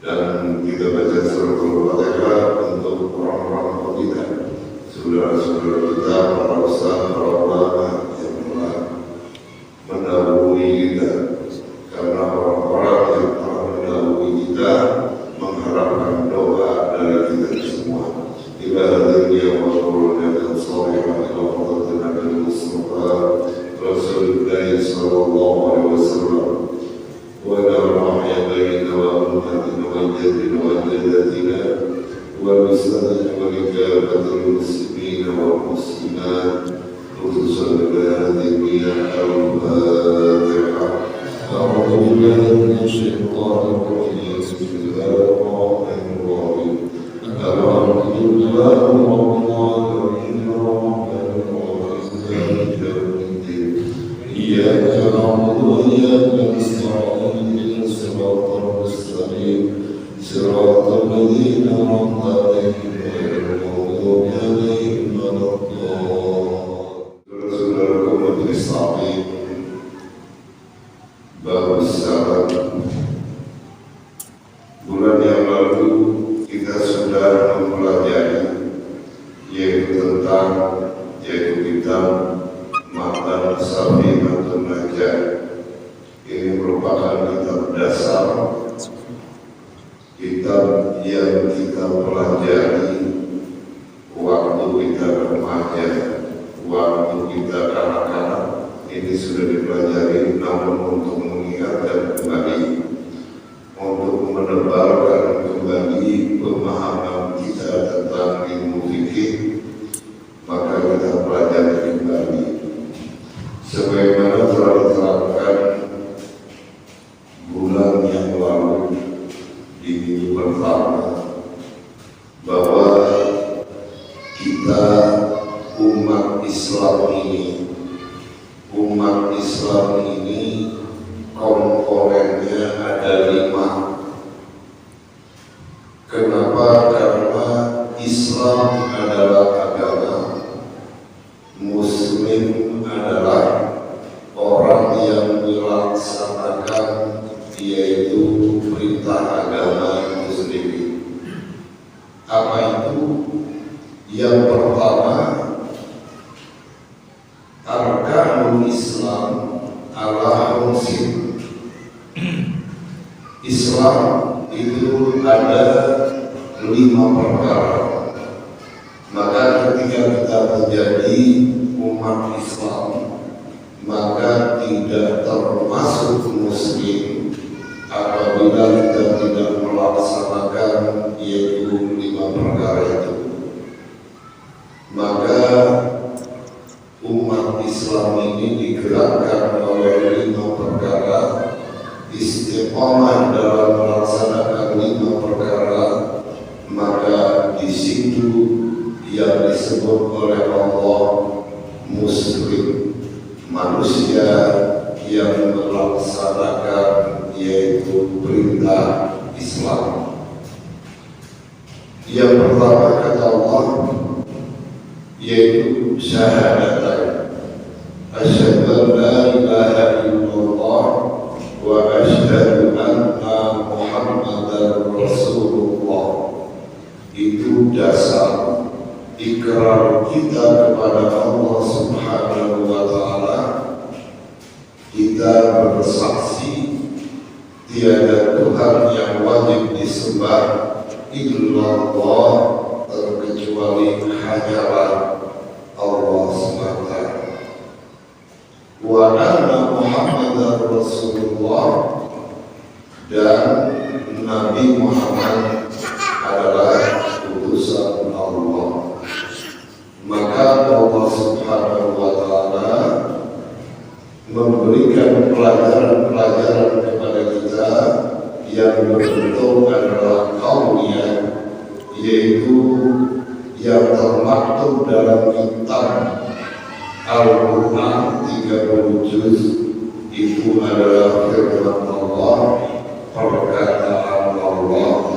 dan kita baca surah Al-Fatihah untuk orang-orang kita, saudara-saudara kita, para ustaz, para ulama yang telah mendahului kita, karena orang-orang yang telah mendahului kita mengharapkan doa dari kita semua. Ila hadirin wa qulna dan salihah ila fadlina bil Mustafa Rasulullah sallallahu alaihi wasallam wa ila rahmah baina wa ummatina wa jadina wa jadatina wa bisadina wa likafatil muslimina wa muslimat khususan ila hadirin al-Fatihah. A'udzu billahi minasy syaithanir rajim. Bismillahirrahmanirrahim. Alhamdulillah rabbil alamin arrahmanir rahim. Iyyaka na'budu wa iyyaka nasta'in ihdinas siratal mustaqim siratal ladzina an'amta 'alaihim ghairil maghdubi 'alaihim waladdallin. Saudara-saudaraku majelis taklim, baru sahabat, bulan yang lalu kita sudah mempelajari yaitu kitab Matan Safinatun Najah. Ini merupakan kitab dasar, kitab yang kita pelajari waktu kita remaja, waktu kita kanak-kanak. Ini sudah dipelajari, namun untuk mengingatkan kembali, untuk menebarkan kembali pemahaman kita tentang ilmu fikih, maka kita pelajari kembali. Sebagaimana telah diterangkan bulan yang lalu di minggu pertama, bahwa kita umat Islam ini komponennya ada 5. Kenapa? Karena Islam adalah agama, Muslim adalah orang yang melaksanakan yaitu perintah agama itu sendiri. Apa itu? Yang pertama, arkanul Islam ala khamsin. Islam itu ada 5 perkara. Maka ketika kita menjadi umat Islam, maka tidak termasuk muslim apabila kita tidak melaksanakan yaitu 5 perkara itu. Maka umat Islam ini digerakkan oleh 5 perkara, istiqomah dalam melaksanakan 5 perkara, maka di situ yang disebut oleh Allah muslim, manusia yang melaksanakan yaitu perintah Islam. Yang pertama kata Allah yaitu syahadatain, asyhadu an la ilaha illallah wa asyhadu anna Muhammadar Rasulullah. Itu dasar ikrar kita kepada Allah Subhanahu wa ta'ala. Kita bersaksi tiada Tuhan yang wajib disembah illallah, terkecuali hanyalah Allah semata. Wa anna Muhammadar Rasulullah, dan Nabi Muhammad adalah utusan Allah. Maka Allah Subhanahu wa ta'ala memberikan pelajaran-pelajaran kepada kita yang berbentuk adalah kauniyah, yaitu yang termaktub dalam kitab Al-Quran 30 juz. Itu adalah firman Allah, perkataan Allah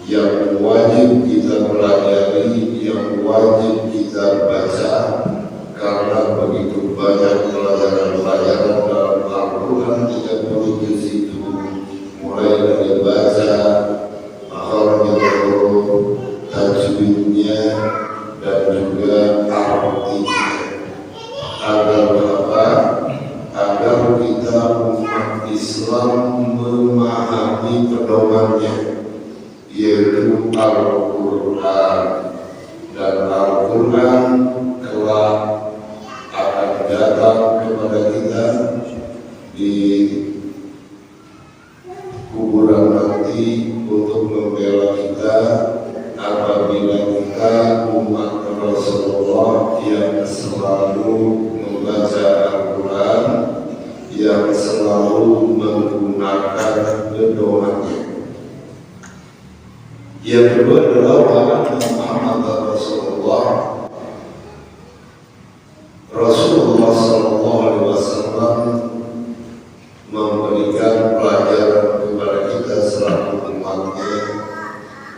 yang wajib kita pelajari, yang wajib kita baca, karena begitu banyak pelajaran-pelajaran dalam Al-Quran 30 juz itu, mulai dari baca, memahami pedomannya, yaitu Al-Quran. Dan Al-Quran kelak akan datang kepada kita di kuburan nanti untuk membela kita apabila kita umat Rasulullah yang selalu membaca Al-Quran, yang selalu menggunakan pedomannya. Yang kedua adalah wa'ala Muhammad Rasulullah. Rasulullah Sallallahu Alaihi Wasallam memberikan pelajaran kepada kita selaku umatnya,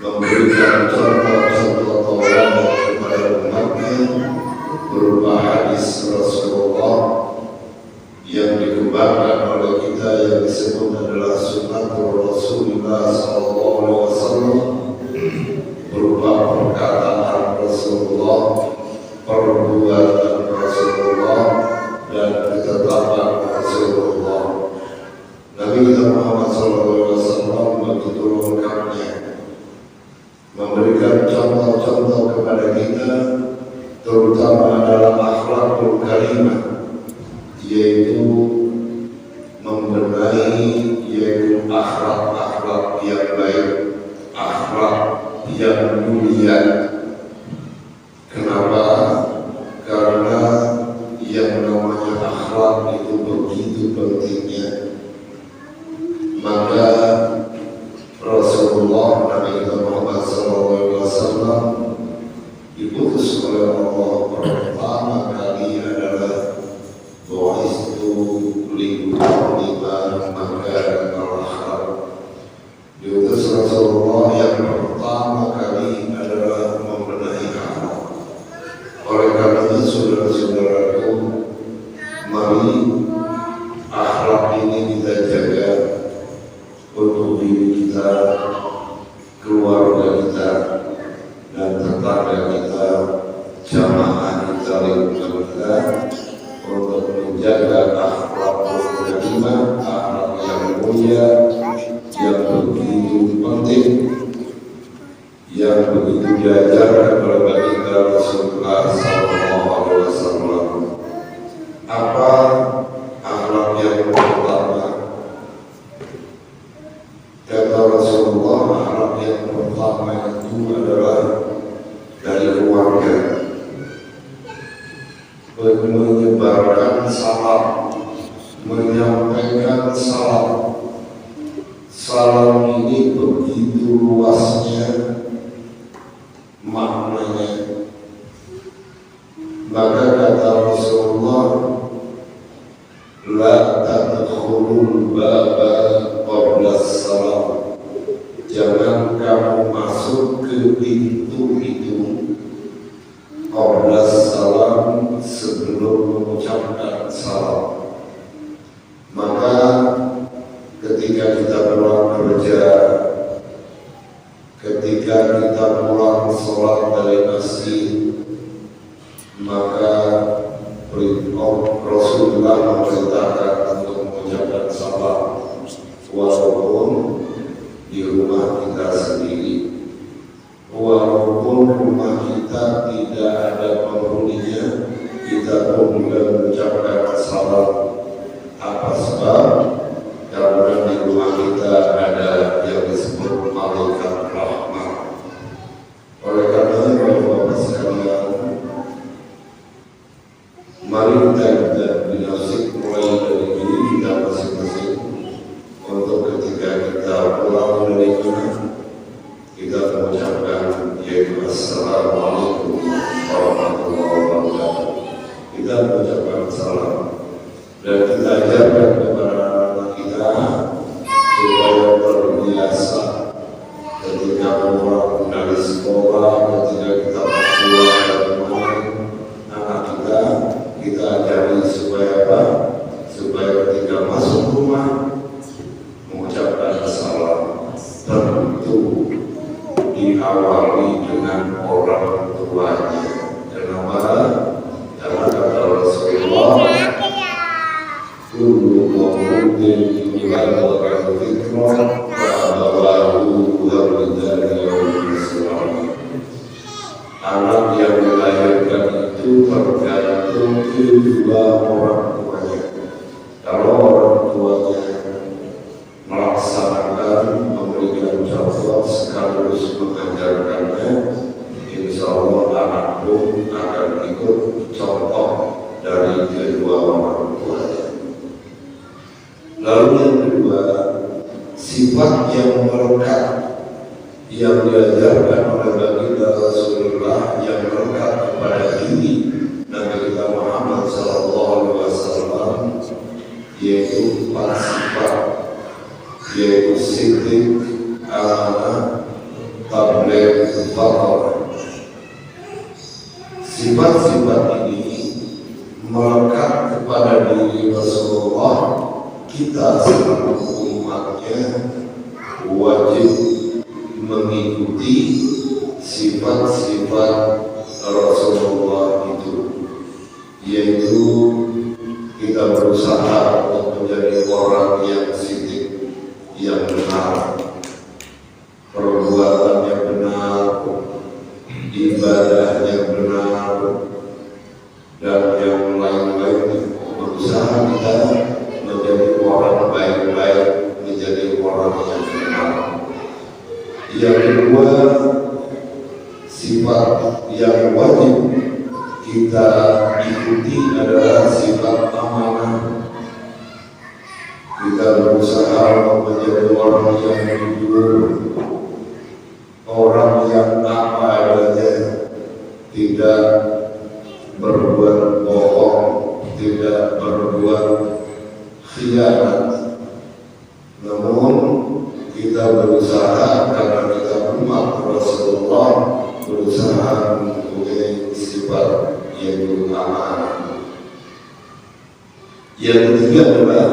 memberikan contoh-contoh tauladan kepada umatnya berupa hadis Rasulullah yang dikembangkan oleh kita yang disebut adalah sunnatul Rasulullah Sallallahu Alaihi Wasallam, berupa perkataan Rasulullah, perbuatan Rasulullah, dan ketetapan Rasulullah. Nabi kita Muhammad SAW begitu lengkapnya memberikan contoh-contoh kepada kita, terutama dalam akhlakul karimah, yaitu membenahi, yaitu akhlak-akhlak yang baik, akhlak yang mulia. Kenapa? Karena yang namanya akhlak itu begitu pentingnya. Maka Rasulullah Nabi Muhammad SAW diputus oleh Allah pertama kali adalah bu'istu liutammima makarim al-akhlaq. Diutus Rasulullah yang pertama kali adalah membenahi akhlak. Oleh karena itu, saudara-saudaraku, mari akhlak ini kita jaga untuk diri kita, keluarga kita, dan tetangga kita, jamaah kita, lingkungan kita, untuk menjaga akhlak karimah, akhlak yang mulia, yang begitu penting, yang begitu diajarkan oleh baginda Rasulullah Sallallahu Alaihi Wasallam. Apa akhlak yang pertama? Kata Rasulullah, akhlak yang pertama itu adalah dari keluarga, menyebarkan salam, menyampaikan salam. Salam ini begitu luasnya maknanya. Maka kata Rasulullah, la tadkhulul baba qabla salam. Jangan kamu masuk ke pintu itu qabla salam, sebelum mengucapkan salam. Maka ketika kita pulang kerja, ketika kita pulang sholat dari masjid, maka Rasulullah memerintahkan untuk mengucapkan salam walaupun di rumah kita sendiri, walaupun rumah kita tidak ada penghuninya, kita pun juga mengucapkan salam. Apa sebab? Karena di rumah kita ada yang disebut malaikat rahmat. Oleh karena itu, Bapak-Bapak sekalian, mari kita binasik mulai dari diri kita masing-masing, untuk ketika kita pulang dari rumah, kita mengucapkan yaitu Assalamualaikum warahmatullahi wabarakatuh. Kita mengucapkan salam dan kita ajarkan kepada kita supaya terbiasa ketika pulang dari sekolah, ketika kita pulang dari rumah anak kita ajari supaya apa? Supaya ketika masuk rumah mengucapkan salam, tentu diawali dengan orang tuanya. Kenapa? Karena kata Rasulullah, kullu mauludin yuladu ala fitrah wa Rasulullah sekaligus mengajarkannya, insya Allah anak pun akan ikut contoh dari kedua orang tuanya. Lalu yang kedua, sifat yang melekat yang diajarkan oleh baginda Rasulullah yang melekat kepada diri Nabi kita Muhammad SAW, yaitu 4 sifat, yaitu siddiq, amanah, tabligh, faqr. Sifat-sifat ini melekat kepada diri Rasulullah. Kita sebagai umatnya wajib mengikuti sifat-sifat Rasulullah itu, yaitu kita berusaha untuk menjadi orang yang siddiq, yang benar, perbuatan yang benar, ibadah yang benar, dan yang lain-lain. Berusaha kita menjadi orang baik-baik, menjadi orang yang benar. Yang kedua, sifat yang wajib kita ikuti adalah sifat amanah. Kita berusaha menjadi orang yang jujur, orang yang apa adanya, tidak berbuat bohong, tidak berbuat khianat. Namun kita berusaha karena kita umat Rasulullah, berusaha mempunyai sifat yaitu amanah. Yang ketiga adalah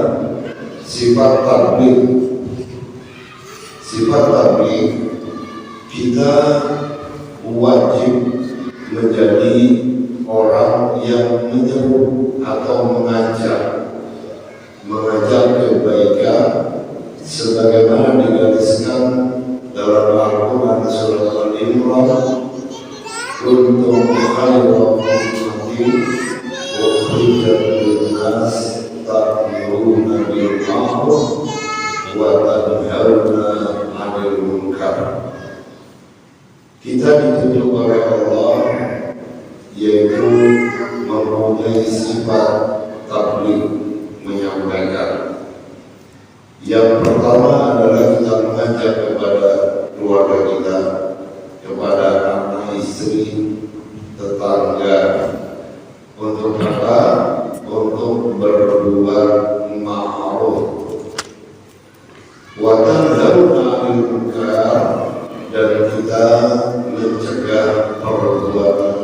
sifat tabligh. Sifat tabligh, kita wajib menjadi orang yang menyeru atau mengajak kebaikan sebagaimana digariskan dalam Al-Quran surat Al-Imran, kuntum khayra ummatin ukhrijat lin-nas ta'muruna bil ma'ruf wa tanhauna 'anil munkar. Kita ditunjuk oleh Allah yaitu mempunyai sifat tabligh, menyampaikan. Yang pertama adalah kita mengajak kepada keluarga kita, kepada anak, istri, tetangga, untuk apa? Untuk berbuat ma'ruf. Wa tanhauna 'anil munkar, dan kita mencegah perbuatan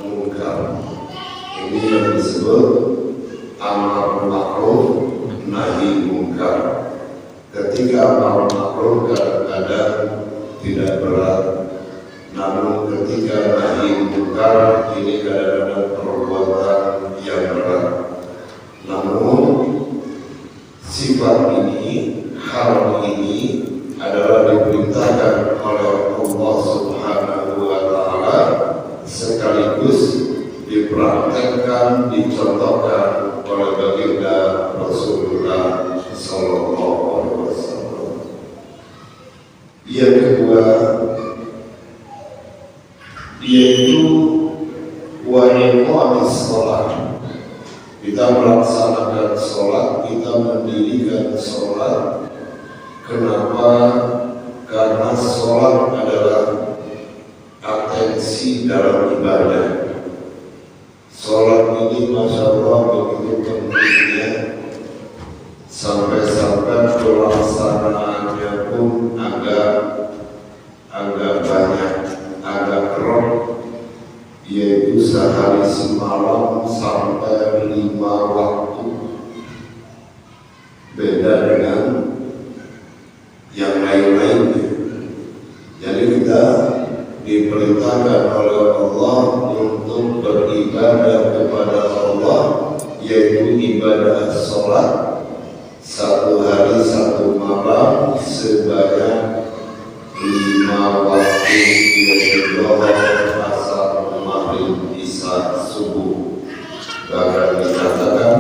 munkar. Ini yang disebut amar ma'ruf nahi munkar. Ketika amar ma'ruf kadang-kadang tidak berat, namun ketika nahi munkar ini kadang-kadang perbuatan yang berat. Namun sifat ini, hal ini adalah diperintahkan oleh Allah Subhanahu wa Ta'ala, sekaligus dipraktekkan, dicontohkan oleh baginda Rasulullah Sallallahu Alaihi Wasallam. Yang kedua, yaitu wa iqamis shalah. Kita melaksanakan sholat, kita mendirikan sholat. Kenapa? Karena sholat adalah atensi dalam ibadah. Sholat ini Masya Allah begitu pentingnya, sampai-sampai pelaksanaannya pun agak banyak, agak keruh, yaitu sehari semalam sampai 5 waktu. Beda dengan yang lain-lainnya. Jadi kita diperintahkan oleh Allah untuk beribadah kepada Allah, yaitu ibadah sholat 1 hari 1 malam sebanyak 5 waktu, yaitu Zuhur, Asar, Maghrib, Isya, Subuh. Bahkan dikatakan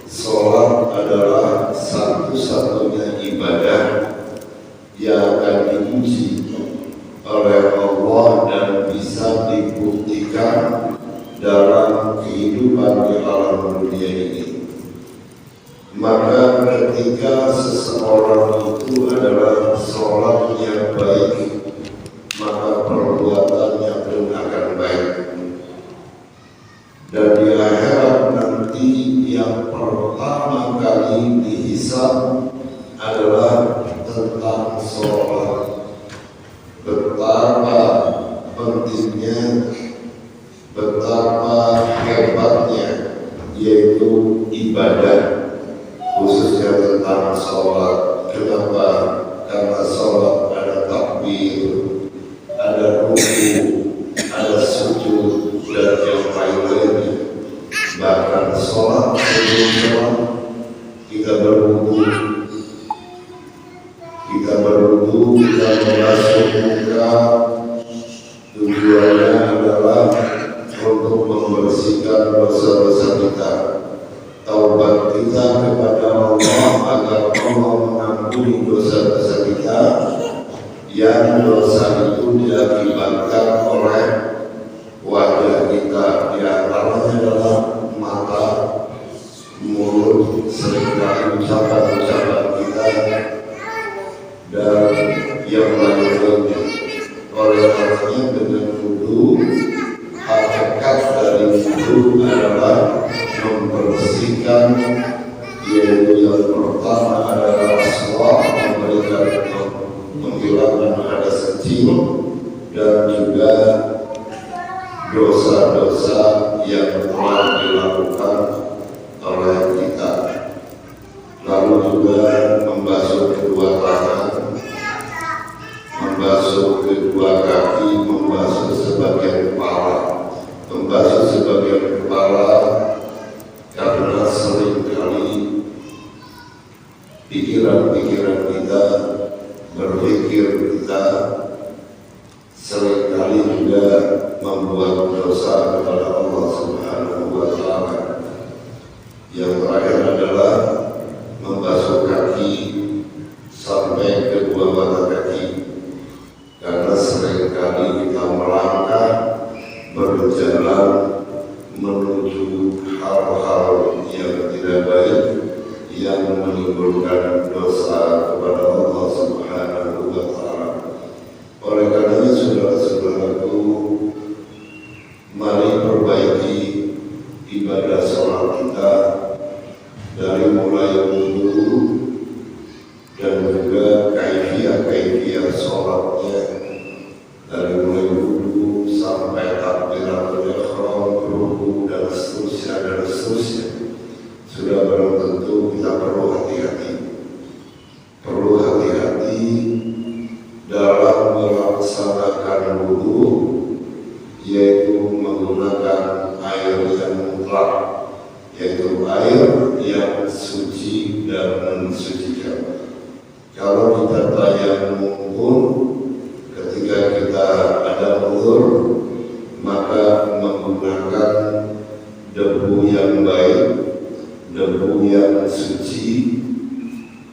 sholat adalah satu-satunya ibadah yang akan diuji oleh Allah dan bisa dibuktikan dalam kehidupan di alam dunia ini. Maka ketika seseorang itu adalah sholat yang baik, maka perbuatannya pun akan baik. Dan di akhirat nanti yang pertama kali dihisab adalah tentang sholat. Betapa pentingnya, betapa hebatnya yaitu ibadah, khususnya tentang sholat. Kenapa? Karena sholat ada takbir, ada ruku, ada sujud, dan yang lain-lainnya. Bahkan sholat sebelum sholat kita berwudu, kita membasuh muka. Tujuannya adalah untuk membersihkan dosa-dosa kita, taubat kita kepada Allah agar Allah mengampuni dosa-dosa kita yang dosa itu diakibatkan oleh wajah kita, di antaranya adalah mata, mulut, seringkali ucapan-ucapan kita, dan yang lain-lainnya. Oleh karenanya dengan wudu, hakikat dari wudu adalah membersihkan, yaitu yang pertama adalah sholat, menghilangkan hadas kecil, dan juga dosa-dosa yang telah dilakukan oleh kita. Lalu juga membasuh kedua tangan, membasuh kedua kaki, membasuh sebagian kepala. Membasuh sebagian kepala karena seringkali pikiran-pikiran kita, berpikir kita seringkali juga membuat dosa kepada Allah Subhanahu wa Ta'ala. Yang terakhir adalah membasuh kaki sampai kedua mata kaki, karena seringkali kita melangkah, berjalan menuju hal-hal yang tidak baik yang menimbulkan dosa kepada Allah Subhanahu wa Ta'ala. Oleh karenanya saudara-saudaraku, mari perbaiki ibadah sholat kita dari mulai wudu dan juga kaifiah sholatnya, dari mulai wudu sampai takbiratul ihram, ruku, dan seterusnya. Sudah barang tentu kita perlu hati-hati dalam melaksanakan wudu, yaitu menggunakan air yang mutlak, yaitu air yang suci dan mensucikan. Kalau kita tayamum pun ketika kita ada uzur, maka menggunakan debu yang baik, debu yang suci,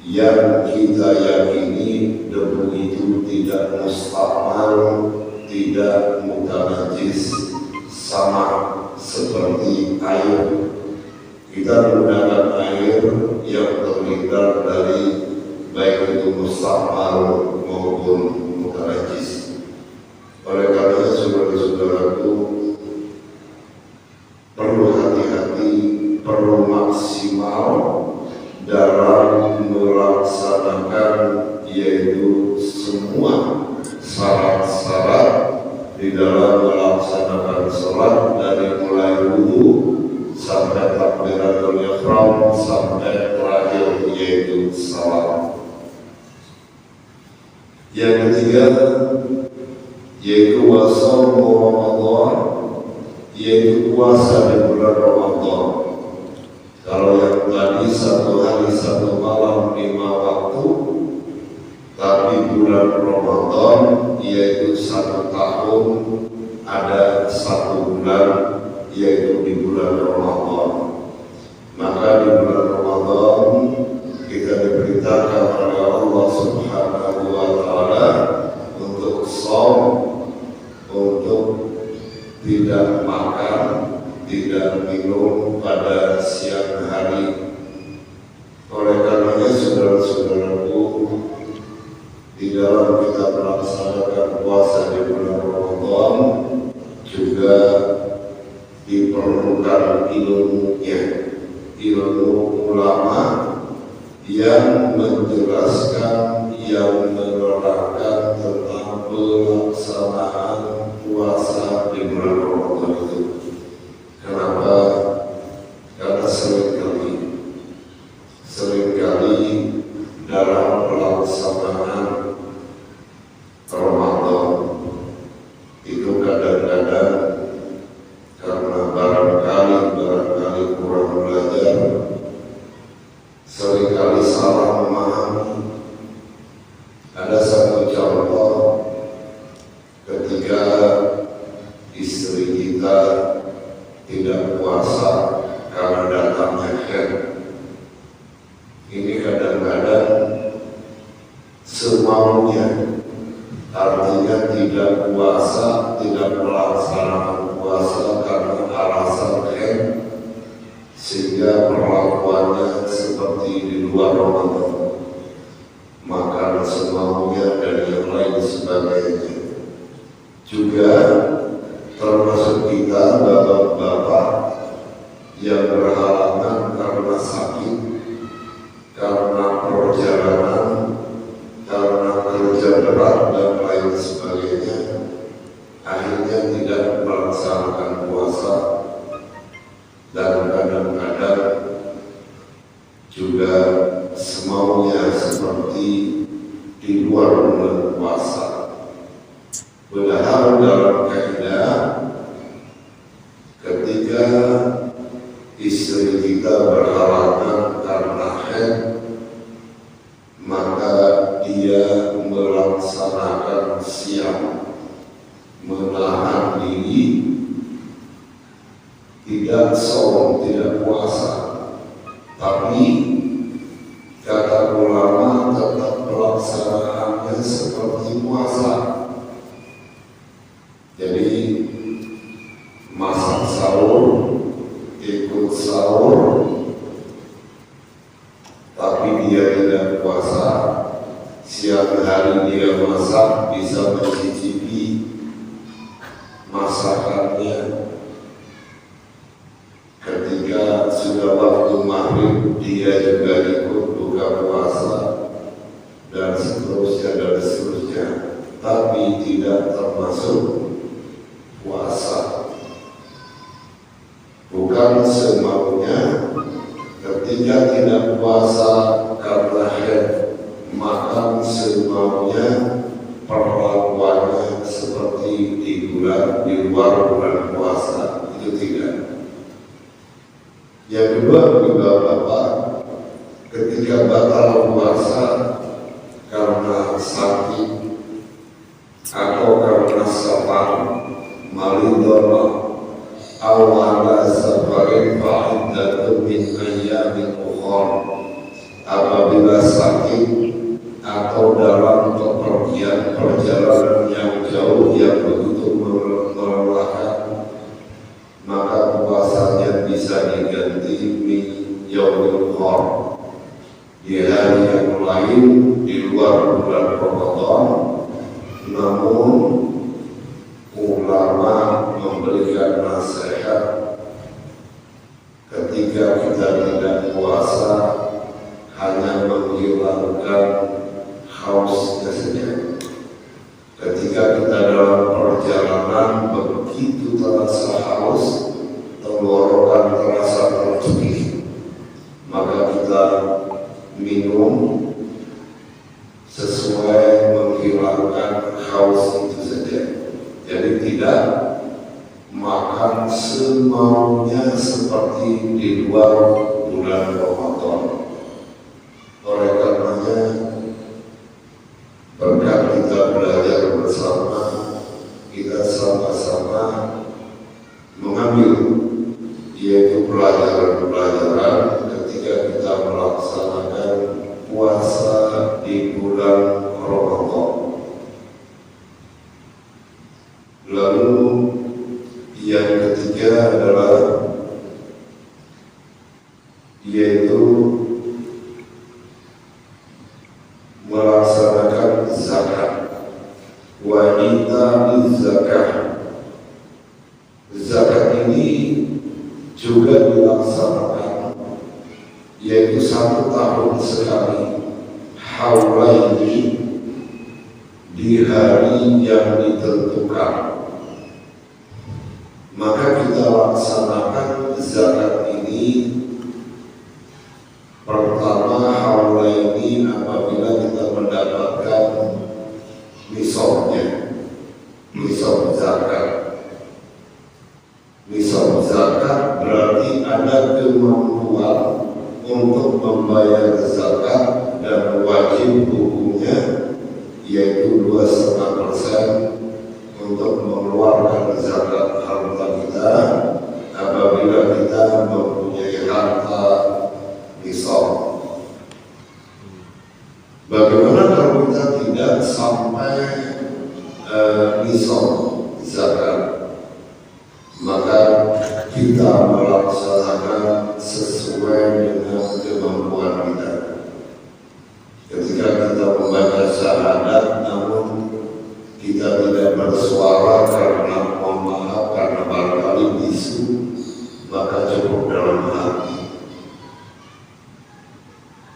yang kita yakini debu itu tidak mustakmal, tidak mutanajis, sama seperti air. Kita menggunakan air yang terhindar dari baik itu mustakmal maupun mutanajis. Oleh karena saudara-saudaraku, perlu hati-hati, perlu maksimal dalam melaksanakan yaitu semua syarat-syarat di dalam melaksanakan sholat, dari mulai wudu sampai takbiratul ihram sampai terakhir yaitu salam. Yang ketiga yaitu wasaumu Ramadan, yaitu puasa di bulan Ramadan. Kalau yang tadi 1 hari 1 malam 5 waktu, tapi bulan Ramadan yaitu 1 tahun ada 1 bulan, yaitu di bulan Ramadan. Maka di bulan Ramadan kita diberitakan oleh Allah Subhanahu wa di dalam kita melaksanakan puasa di bulan Ramadan juga diperlukan ilmunya, ilmu ulama yang menjelaskan, yang menerangkan tentang pelaksanaan puasa di bulan Ramadan itu. Kenapa? Karena seringkali dalam pelaksanaan Ramadan itu kadang-kadang karena barangkali kurang belajar, seringkali salah memahami. Ada satu contoh ketika istri kita tidak puasa karena datangnya haid. Ini kadang-kadang semaunya, artinya tidak puasa, tidak melaksanakan puasa karena alasan haid, sehingga perlakuannya seperti di luar Ramadan, makan semaunya dan yang lain sebagainya. Juga termasuk kita bapak-bapak yang berhalangan karena sakit, karena perjalanan, karena kerja berat dan lain sebagainya, akhirnya tidak melaksanakan puasa. Dan kadang-kadang juga semaunya seperti di luar bulan puasa. Padahal dalam kaidah ketika istri kita berhalangan karena haid, maka dia melaksanakan siam, menahan diri, tidak saum, tidak puasa, tapi kata ulama tetap pelaksanaannya seperti puasa. Jadi masak sahur, ikut sahur, tapi dia tidak puasa. Siang hari dia masak, bisa mencicipi masakannya. Ketika sudah waktu maghrib, dia juga ikut buka puasa dan seterusnya, tapi tidak termasuk puasa. Bukan semaunya ketika tidak puasa karena haid, makan semaunya, perlakuannya seperti di luar bulan puasa, itu tidak. Yang kedua juga Bapak, ketika batal puasa karena sakit atau karena safar, maridullah, awala safarin fa'iddatun min ayyamin ukhra. Apabila sakit atau dalam perjalanan yang jauh yang begitu melelahkan, maka puasanya bisa diganti min yaumil ukhra, di hari yang lain di luar bulan Ramadan. Namun ulama memberikan nasihat ketika kita tidak puasa hanya menghilangkan hausnya saja. Ketika kita dalam perjalanan begitu terasa haus, tenggorokan terasa tercekik, maka kita minum sesuai menghilangkan haus itu saja. Jadi tidak makan semaunya seperti di luar bulan Ramadan. Oleh karenanya, berkat kita belajar bersama, kita sama-sama mengambil yaitu pelajaran-pelajaran ketika kita melaksanakan puasa di bulan Ramadan. Lalu yang ketiga adalah yaitu melaksanakan zakat juga dilaksanakan, yaitu 1 tahun sekali, haulaini, di hari yang ditentukan. Maka kita laksanakan zakat ini pertama haulaini apabila kita mendapatkan nisabnya, nisab zakat. Nisab zakat berarti ada kemampuan untuk membayar zakat dan wajib hukumnya yaitu 2,5% untuk mengeluarkan zakat harta kita apabila kita mempunyai harta nisab. Bagaimana kalau kita tidak sampai nisab zakat? Maka kita melaksanakan sesuai dengan kemampuan kita. Ketika kita membaca syahadat namun kita tidak bersuara karena mohon maaf karena barangkali bisu, maka cukup dalam hati.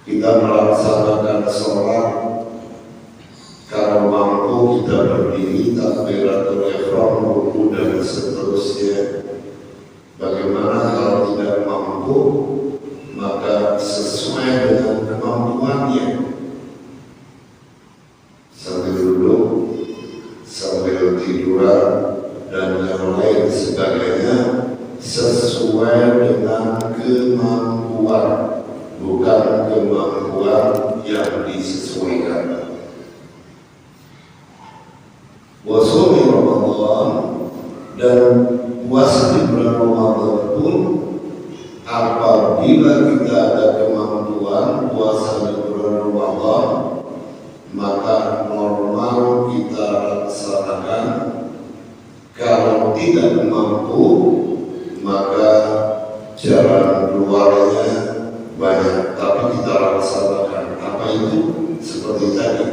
Kita melaksanakan sholat, kalau mampu kita berdiri takbiratul ihram, ruku dan seterusnya. Bagaimana kalau tidak mampu, maka sesuai dengan kemampuannya, sambil duduk, sambil tiduran dan yang lain sebagainya, sesuai dengan kemampuan, bukan kemampuan yang disesuaikan. Wasumi Ramadan, dan puasa di bulan Ramadan pun apabila kita ada kemampuan puasa di bulan Ramadan, maka normal kita laksanakan. Kalau tidak mampu, maka jalan keluarnya banyak, tapi kita laksanakan. Apa itu? Seperti tadi,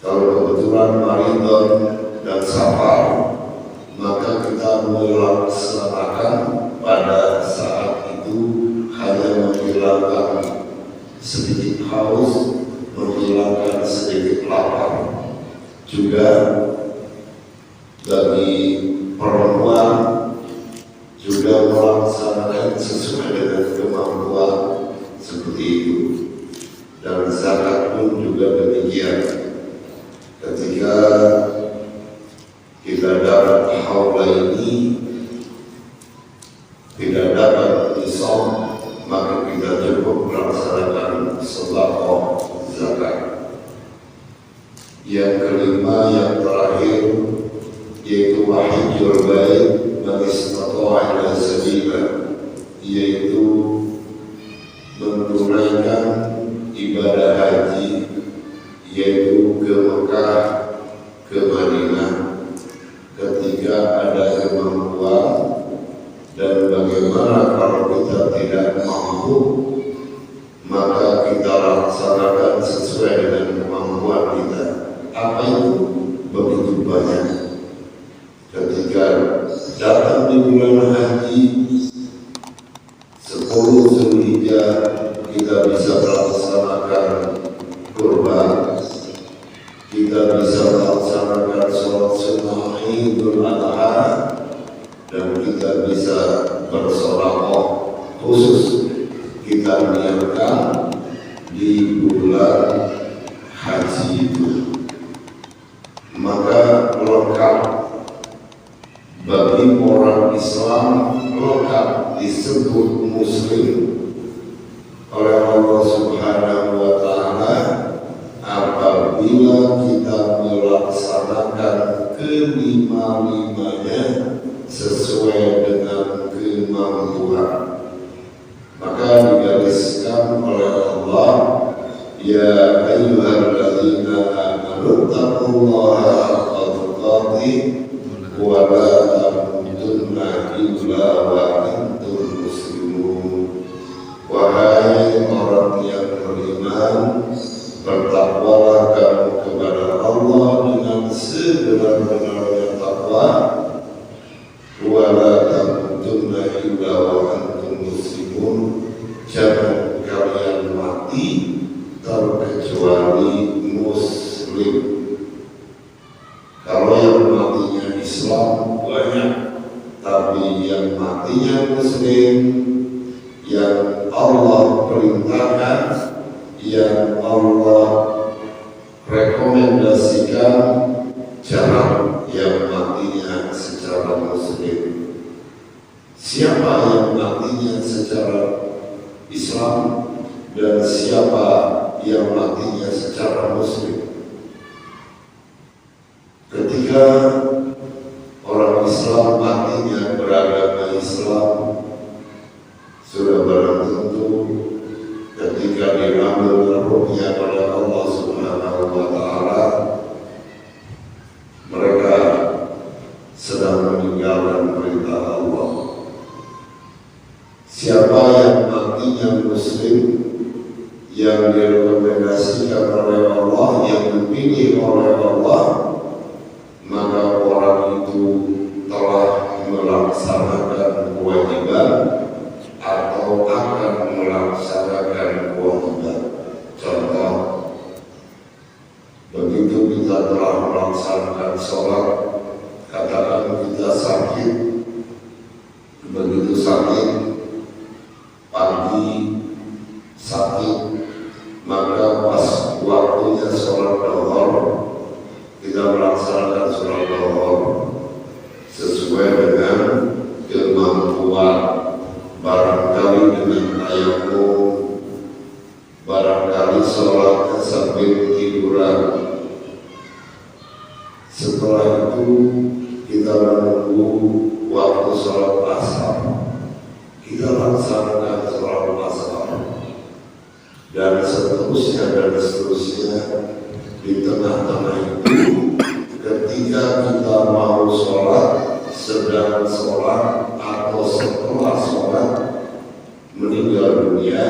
kalau kebetulan Ramadan dan Safar, maka kita melaksanakan pada saat itu hanya menghilangkan sedikit haus, menghilangkan sedikit lapar. Juga bagi perempuan juga melaksanakan sesuai dengan kemampuan seperti itu. Dan zakat pun juga demikian. Ketika kita dapat haulaini, tidak dapat nisab, maka kita cukup melaksanakan sedekah zakat. Yang kelima, yang terakhir, yaitu wahijul bait man istata'a ila sabila, yaitu menunaikan ibadah haji, yaitu ke Mekah, ke Madinah, ketika ada kemampuan. Dan bagaimana kalau kita tidak mampu, maka kita laksanakan sesuai dengan kemampuan kita. Apa itu? Begitu banyak. Ketika datang di bulan haji 10 Zulhijjah, kita bisa melaksanakan kurban, kita bisa melaksanakan sholat sunnah Idul Adha, dan kita bisa bersedekah. Khusus kita niatkan di bulan haji itu, maka lengkap bagi orang Islam, lengkap disebut Muslim oleh Allah Subhanahu wa Ta'ala apabila kita melaksanakan kelima-limanya sesuai dengan kemampuan. Maka digariskan oleh Allah, ya ayyuhalladzina amanu taqullaha haqqa tuqatih wa la tamutunna illa wa antum muslimun. Wahai orang yang beriman, bertakwalah kamu kepada Allah dengan sebenar-benarnya takwa, wa la tamutunna Muslim. Kalau yang matinya Islam banyak, tapi yang matinya Muslim, yang Allah perintahkan, yang Allah rekomendasikan, jarang yang matinya secara Muslim. Siapa yang matinya secara Islam dan siapa yang matinya secara Muslim? Ketika orang Islam matinya beragama Islam, sudah barang tentu ketika diambil ruhnya oleh Allah Subhanahu wa Ta'ala, mereka sedang meninggalkan perintah Allah. Siapa yang matinya Muslim, yang direkomendasikan oleh Allah, yang dipilih oleh Allah, maka orang itu telah melaksanakan kewajiban atau akan melaksanakan kewajiban. Contoh, begitu kita telah melaksanakan sholat, katakan kita sakit, begitu sakit, pagi sakit, maka pas waktunya sholat duhur, kita melaksanakan sholat duhur sesuai dengan kemampuan, barangkali dengan tayamum, barangkali sholatnya sambil tiduran. Setelah itu kita menunggu waktu sholat asar, kita laksanakan sholat asar, dan seterusnya di tengah-tengah itu, ketika kita mau sholat, sedang sholat atau setelah sholat meninggal dunia,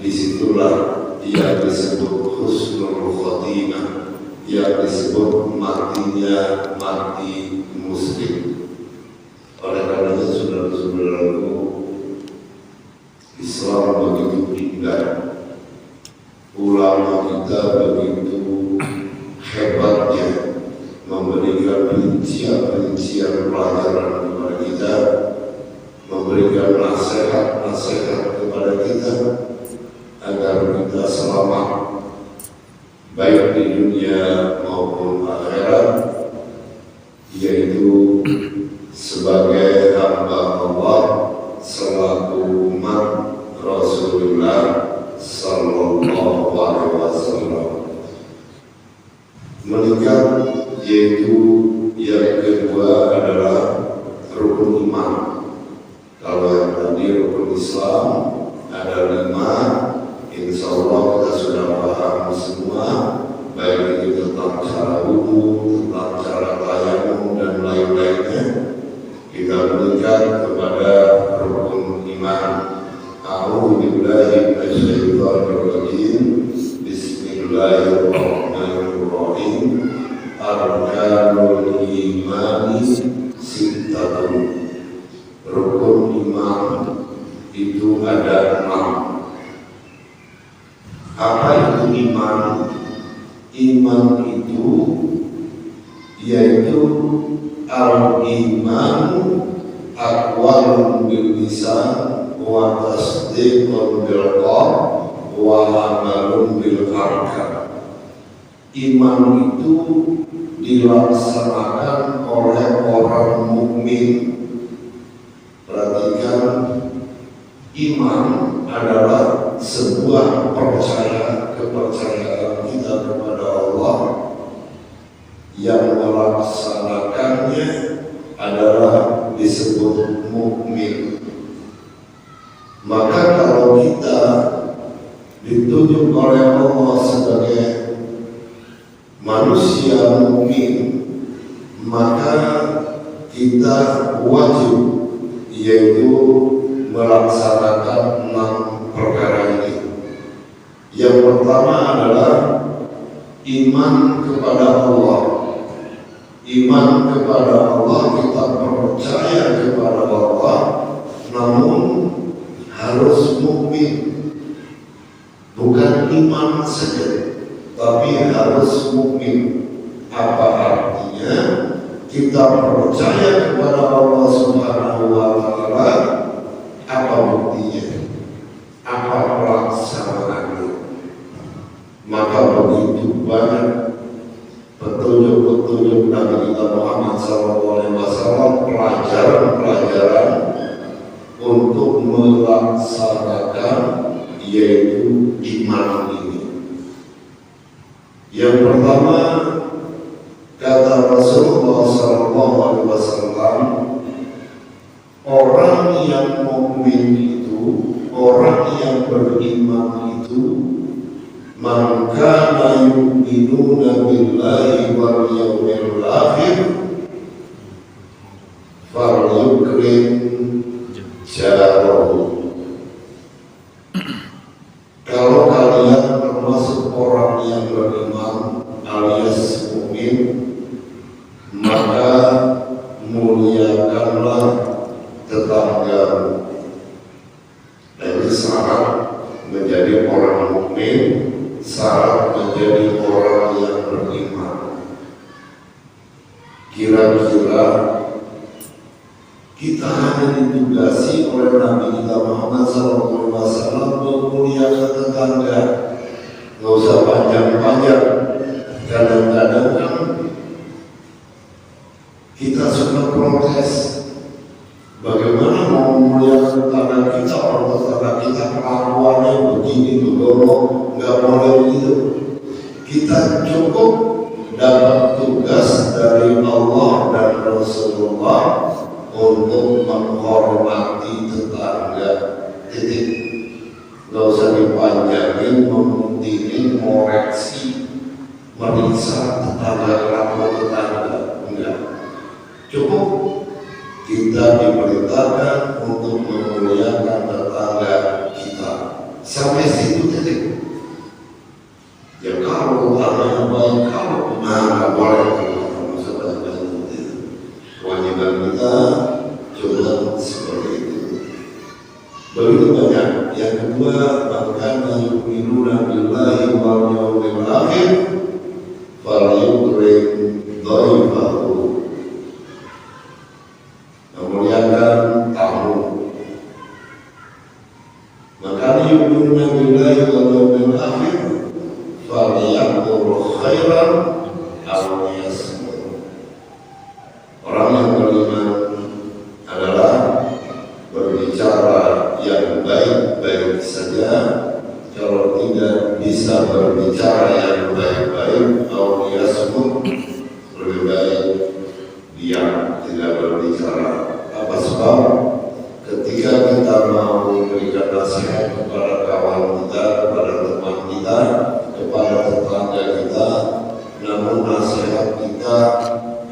disitulah yang disebut husnul khotimah, yang disebut matinya mati Muslim. Oleh karenanya saudara-saudaraku, Islam begitu indah, ulama kita begitu hebatnya memberikan rincian-rincian pelajaran kepada kita, memberikan nasihat-nasihat kepada kita agar kita selamat baik di dunia maupun akhirat, yaitu sebagai hamba Allah selaku umat Rasulullah Sallallahu Alaihi Wasallam. Meningkat, yaitu yang kedua adalah rukun iman. Kalau yang tadi rukun Islam ada 5, insya Allah kita sudah paham semua, baik itu tentang cara wudu, tentang cara tayamum dan lain-lainnya. Kita meningkat kepada rukun iman. A'udzubillahi minasyaitonirrajim. Bismillahirrahmanirrahim. Arkanul imani sittatun. Rukun iman itu ada 6. Apa itu iman? Iman itu yaitu al-iman aqwalun bil lisan wa tasdiqun bil qalb wa amalun bil arkan. Iman itu dilaksanakan oleh orang mukmin. Perhatikan, iman adalah sebuah kepercayaan kita kepada Allah, yang melaksanakannya adalah disebut mukmin. Maka kalau kita ditunjuk oleh Allah sebagai manusia mukmin, maka kita wajib, yaitu melaksanakan 6 perkara ini. Yang pertama adalah iman kepada Allah. Iman kepada Allah, kita percaya kepada Allah, namun harus mukmin. Bukan iman saja, tapi harus harus mukmin. Apa artinya? Kita percaya kepada Allah Subhanahu wa Ta'ala. Apa buktinya? Apa pelaksanaannya? Maka begitu banyak petunjuk-petunjuk Nabi kita Muhammad SAW, pelajaran-pelajaran untuk melaksanakan, yaitu iman ini. Yang pertama, kata Rasulullah SAW, orang yang mukmin itu, orang yang beriman itu, man kana yu'minuna billahi wal yawmil akhir falyukrim jarahu. Kalau kalian termasuk orang yang beriman alias mukmin, maka muliakanlah tetanggamu. Dari syarat menjadi orang mukmin, syarat menjadi orang yang beriman. Kira-kira kita hanya ditugasi oleh Nabi kita Muhammad SAW memuliakan tetangga. Nggak usah panjang-panjang. Kadang-kadang kan kita suka protes. Bagaimana mau memuliakan tetangga kita, orang tetangga kita kelakuannya begini begono, nggak boleh begitu. Kita cukup dapat tugas dari Allah dan Rasulullah untuk menghormati tetangga. Titik. Nggak usah dipanjangin, mementingin, koreksi, meriksa tetangga, kelakuan tetangga. Enggak. Cukup kita diperintahkan untuk memuliakan tetangga kita. Sampai situ titik. Ya kalau tetangganya baik, kalau nggak boleh kalau saudara itu. Kewajiban kita coba seperti itu. Begitu banyak. Yang kedua, bahkan yu'minuna billahi wal yawmil akhir falyukrim dhaifahu. Memuliakan tamu. Maka yu'minuna billahi wal yawmil akhir falyaqul khairan aw liyasmut. Orang yang beriman adalah berbicara yang baik-baik saja. Kalau tidak bisa berbicara yang baik-baik, aw liyasmut, lebih baik diam, tidak berbicara. Apa sebab? Ketika kita mau memberikan nasihat kepada kawan kita, kepada teman kita, kepada tetangga kita, namun nasihat kita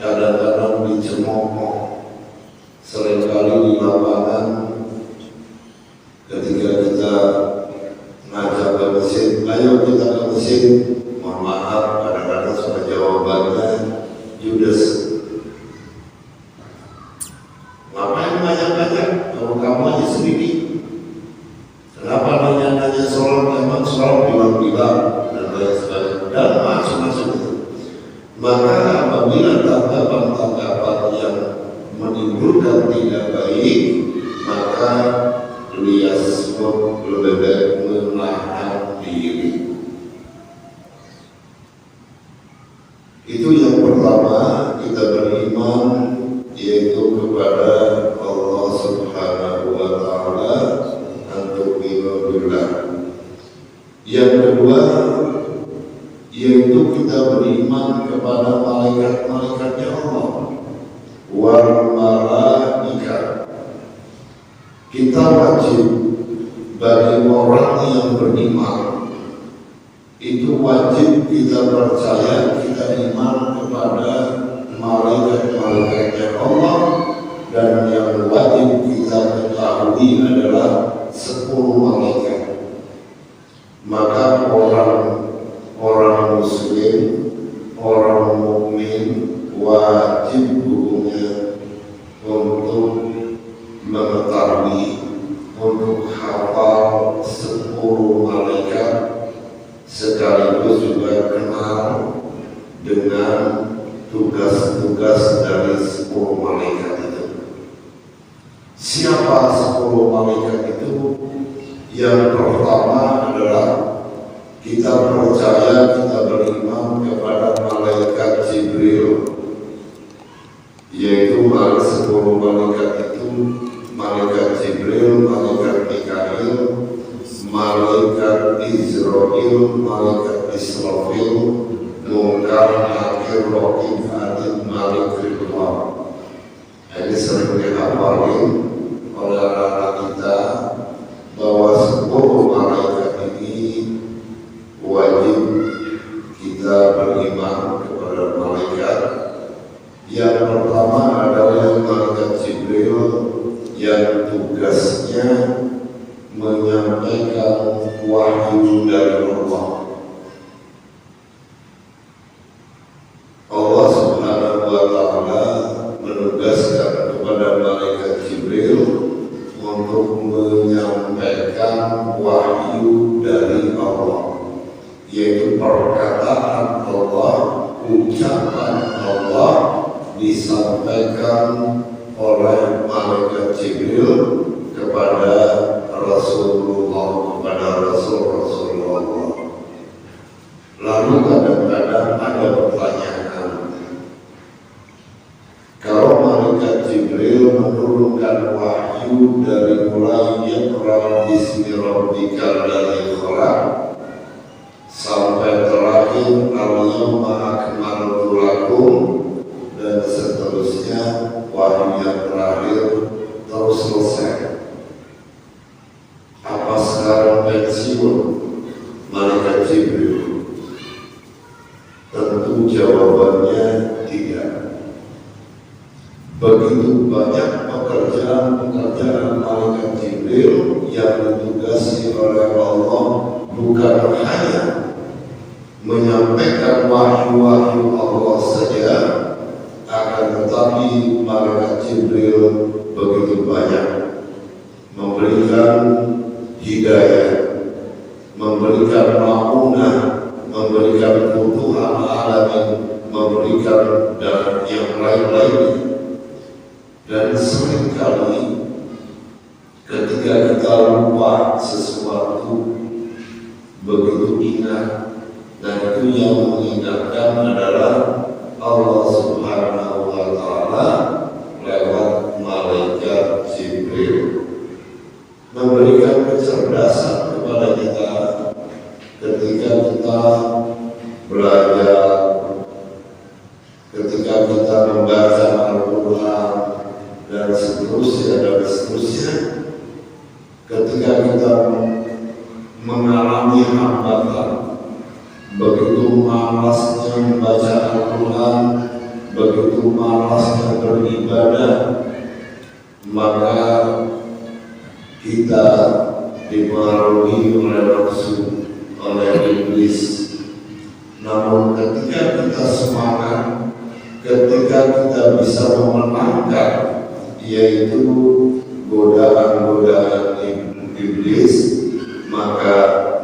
kadang-kadang dicemooh. Seringkali di lapangan ketika kita ngajak ke mesin, ayo kita ke mesin, mohon maaf, kadang-kadang sudah jawabannya judes. Ngapain banyak-banyak kalau kamu aja sendiri? Kenapa nanya-nanya soal, emang soal bilang-bilang dan lain sebagainya, dan macam-macam itu. Maka apabila tanggapan-tanggapan yang menimbulkan tidak baik, maka liyasmut, lebih baik menahan diri. Itu yang pertama, kita beriman yaitu kepada Allah Subhanahu wa Ta'ala, untuk billah. Yang kedua, yaitu kita beriman kepada malaikat-malaikatnya Allah, wal malaikat. Kita wajib bagi orang yang beriman itu wajib kita percaya, kita iman kepada malaikat-malaikatnya Allah, dan yang wajib kita ketahui adalah 10 malaikat. Maka orang muslim, orang mukmin wajib hukumnya untuk mengetahui, untuk hafal 10 malaikat, sekaligus juga kenal dengan tugas-tugas dari 10 malaikat itu. Siapa 10 malaikat itu? Yang pertama adalah kita percaya, kita beriman kepada malaikat Jibril, yaitu 10 malaikat itu: malaikat Jibril, malaikat Mikail, malaikat Israfil, malaikat Israfil, Munkar, Nakir, Raqib, Atid, Malik, Ridwan. Ini sering dihafalin oleh anak-anak kita bahwa 10 malaikat ini wajib kita beriman kepada malaikat. Yang pertama adalah malaikat Jibril, yang tugasnya menyampaikan wahyu dari Allah. Allah Subhanahu wa Ta'ala menugaskan kepada malaikat Jibril untuk menyampaikan wahyu dari Allah, yaitu perkataan Allah, ucapan Allah disampaikan oleh malaikat Jibril kepada Rasulullah, kepada Rasulullah. Lalu kadang-kadang ada pertanyaan, kalau malaikat Jibril menurunkan wahyu dari mulai Iqra bismi rabbikal ladzi khalaq sampai terakhir al-yawma akmaltu lakum dan seterusnya, wahyu yang terakhir terus selesai, apa sekarang pensiun malaikat Jibril? Tentu jawabannya tidak. Begitu banyak pekerjaan malaikat Jibril yang ditugasi oleh Allah, bukan hanya menyampaikan wahyu-wahyu Allah saja, akan tetapi malaikat Jibril begitu banyak memberikan hidayah, memberikan ma'unah, memberikan kebutuhan alamin, memberikan dan yang lain-lain. Dan seringkali ketika kita lupa sesuatu, begitu ingat, dan itu yang mengingatkan adalah Allah Subhanahu wa Ta'ala lewat malaikat Jibril, memberikan kecerdasan kepada kita ketika kita belajar, ketika kita membaca Al-Quran dan seterusnya, ketika kita mengalami hambatan, begitu malasnya membaca Al-Quran, begitu malasnya beribadah, maka kita dipengaruhi oleh nafsu, oleh iblis. Namun ketika kita semangat, ketika kita bisa memenangkan yaitu godaan-godaan iblis, maka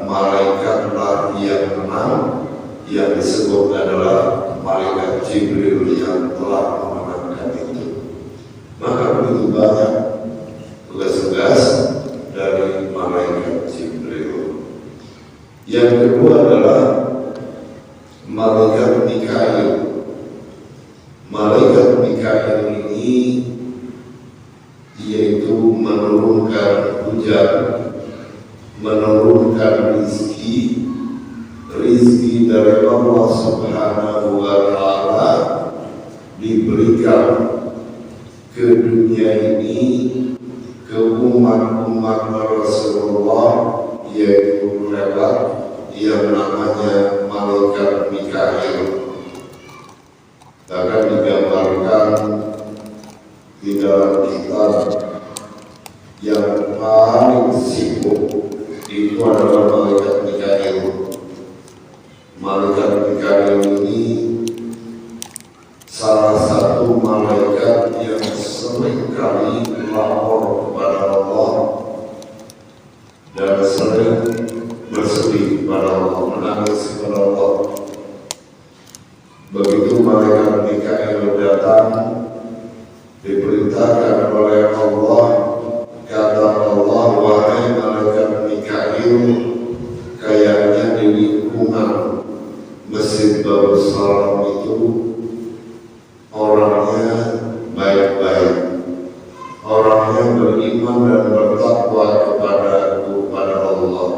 malaikatlah yang menang, yang disebut adalah malaikat Jibril yang telah memenangkan itu. Maka begitu banyak tugas-tugas dari malaikat Jibril. Yang kedua adalah malaikat Mikail. Malaikat Mikail ini yaitu menurunkan hujan, menurunkan rizki dari Allah Subhanahu wa Ta'ala, diberikan ke dunia ini, ke umat-umat Rasulullah, yaitu lewat yang namanya malaikat Mikail. Bahkan digambarkan di dalam kitab yang paling sibuk itu adalah malaikat Mikail. Malaikat Mikail ini salah satu malaikat yang sering kali lapor kepada Allah Begitu malaikat Mikail datang, diperintahkan oleh Allah, kata Allah, wahai malaikat Mikail, kayaknya di lingkungan Masjid Babus Salam itu orangnya baik-baik, orangnya beriman dan bertakwa kepada Allah,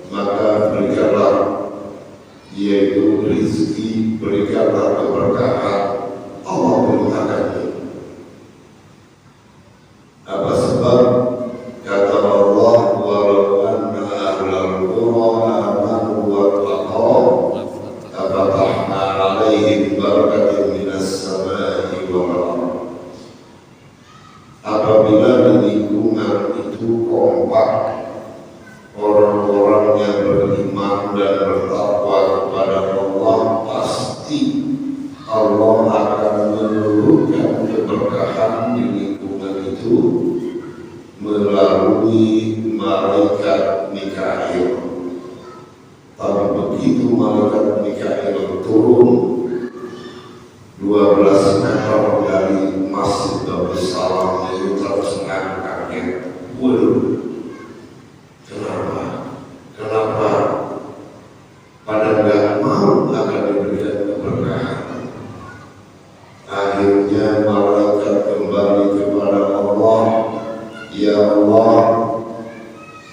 maka berikanlah, yaitu rezeki, berikanlah keberkahan. Allah perintahkannya. Apa sebab? Kata Allah, walau anna ahlal qura amanu wattaqaw lafatahna alaihim barakatin minas samai wal ardh. Apabila di lingkungan itu kompak orang-orang yang beriman dan bertakwa kepada Allah, pasti Allah akan menurunkan keberkahan di lingkungan itu melalui malaikat Mikail. Tapi begitu malaikat Mikail turun 12 meter dari Masjid Babus Salam itu tersengang kaget. Waduh, Kenapa? Pada nggak mau akan diberikan keberkahan. Akhirnya malaikat kembali kepada Allah. Ya Allah,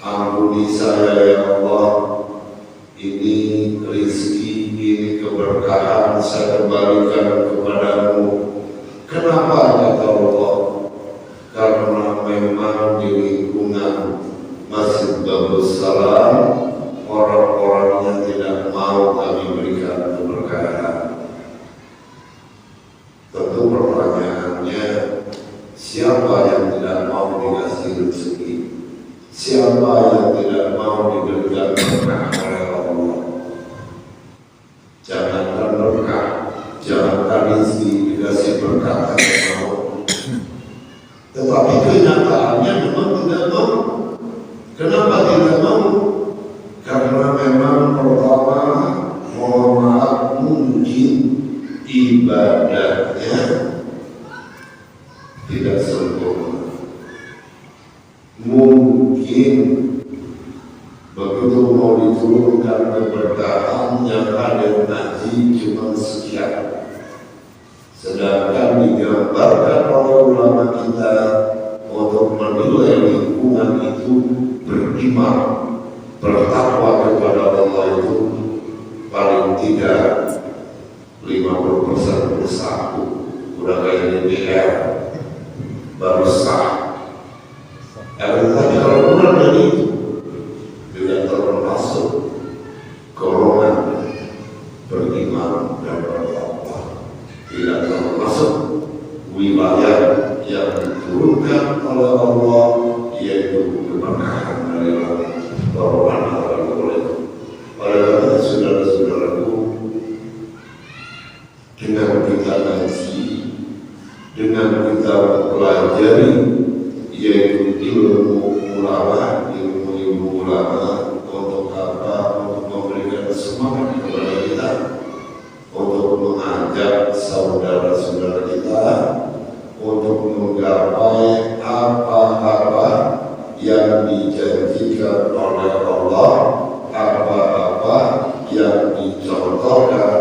ampuni saya ya Allah. Ini rezeki, ini keberkahan saya kembalikan kepadamu. Kenapa kata Allah? Karena memang di lingkungan Masjid Babus Salam orang-orangnya tidak mau kami berikan keberkahan. Tentu pertanyaannya, siapa yang tidak mau dikasih rezeki? Siapa yang tidak mau diberikan berkah oleh Allah? Jangankan berkah, jangankan rezeki dikasih berkah tidak mau. Tetapi kenyataannya memang tidak mau. Kenapa tidak mau? Karena memang pertama, mohon maaf, mungkin ibadahnya tidak sempurna. Mungkin begitu mau diturunkan keberkahan yang ada ngaji cuma sekian. Sedangkan digambarkan oleh ulama kita untuk menilai lingkungan itu beriman, bertakwa kepada Allah itu paling tidak 50% bersatu. Udah kayak DPR baru sah. Tapi kalau kurang dari itu juga termasuk golongan beriman dan bertakwa, tidak termasuk wilayah yang diturunkan oleh Allah, yaitu keberkahan dari Allah. Oleh karena saudara-saudaraku, dengan kita ngaji, dengan kita mempelajari, yaitu ilmu ulama, untuk apa? Untuk memberikan semangat kepada kita, untuk mengajak saudara-saudara kita untuk menggapai apa-apa yang dijanjikan oleh Allah, apa-apa yang dicontohkan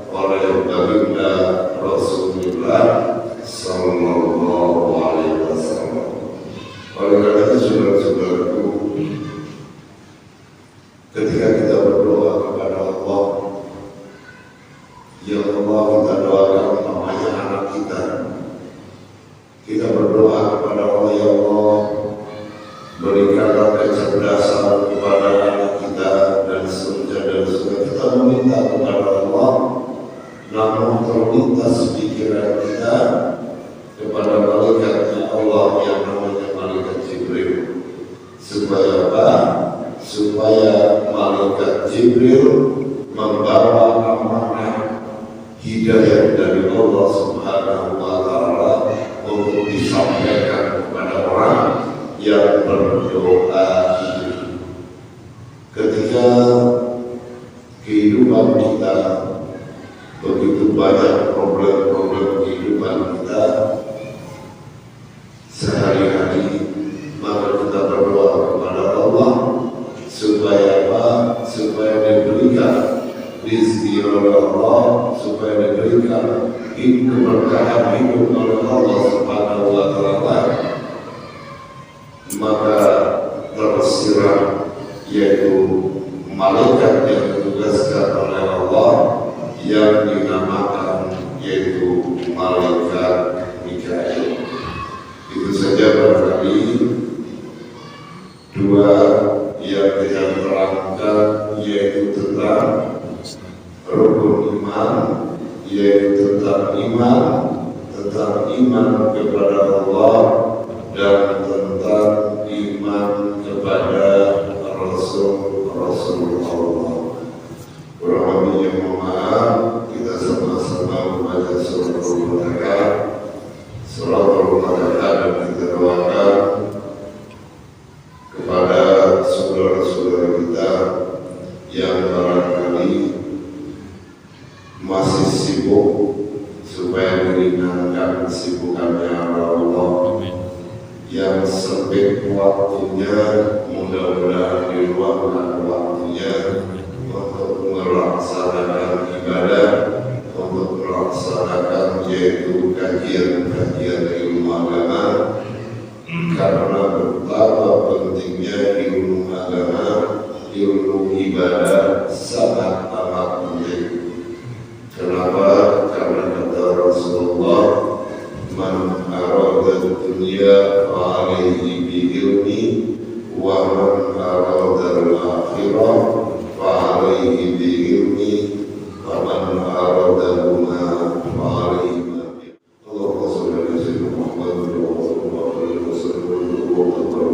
oleh baginda Rasulullah Sallallahu Alaihi Wasallam. Oleh karena itu, saudara-saudaraku, ketika kita berdoa kepada Allah, ya Allah, kita doakan namanya anak kita. Kita berdoa kepada Allah, ya Allah, berikanlah kecerdasan kepada anak kita dan seterusnya dan seterusnya. Kita meminta kepada Allah, namun terlintas pikiran kita kepada malaikatnya Allah yang namanya malaikat Jibril. Supaya apa? Supaya malaikat Jibril membawa amanah hidayah dari Allah Subhanahu wa Ta'ala untuk disampaikan kepada orang yang berdoa ini. Ketika kehidupan kita begitu banyak problem-problem kehidupan kita sehari-hari, maka kita berdoa kepada Allah supaya apa? Supaya diberikan rizki oleh Allah, supaya diberikan keberkahan hidup oleh Allah Subhanahu wa Ta'ala. Maka tersirat yaitu malaikat yang ditugaskan oleh Allah yang dinamakan yaitu malaikat Mikail. Itu saja barangkali dua yang kita terangkan, yaitu tentang rukun iman, yaitu tentang iman kepada Allah dan tentang iman kepada Rasul Allah. Kurang lebihnya mohon maaf, kita sama-sama membaca surah Al-Fatihah dan kita doakan kepada saudara-saudara kita yang barangkali masih sibuk supaya meringankan kesibukannya Allah, yang sempit waktunya mudah-mudahan diluangkan waktunya untuk melaksanakan ibadah, untuk melaksanakan yaitu kajian-kajian ilmu agama, karena betapa pentingnya ilmu agama, ilmu ibadah sangat amat penting. Kenapa? Karena kata Rasulullah, man arada dunya fa alaihi bi ilmi wa man arada al-akhirah fa alaihi bi ilmi wa man arada huma fa alaihi bi Allahumma shalli ala sayyidina Muhammad wa ala alihi wa sahbihi wa Allahumma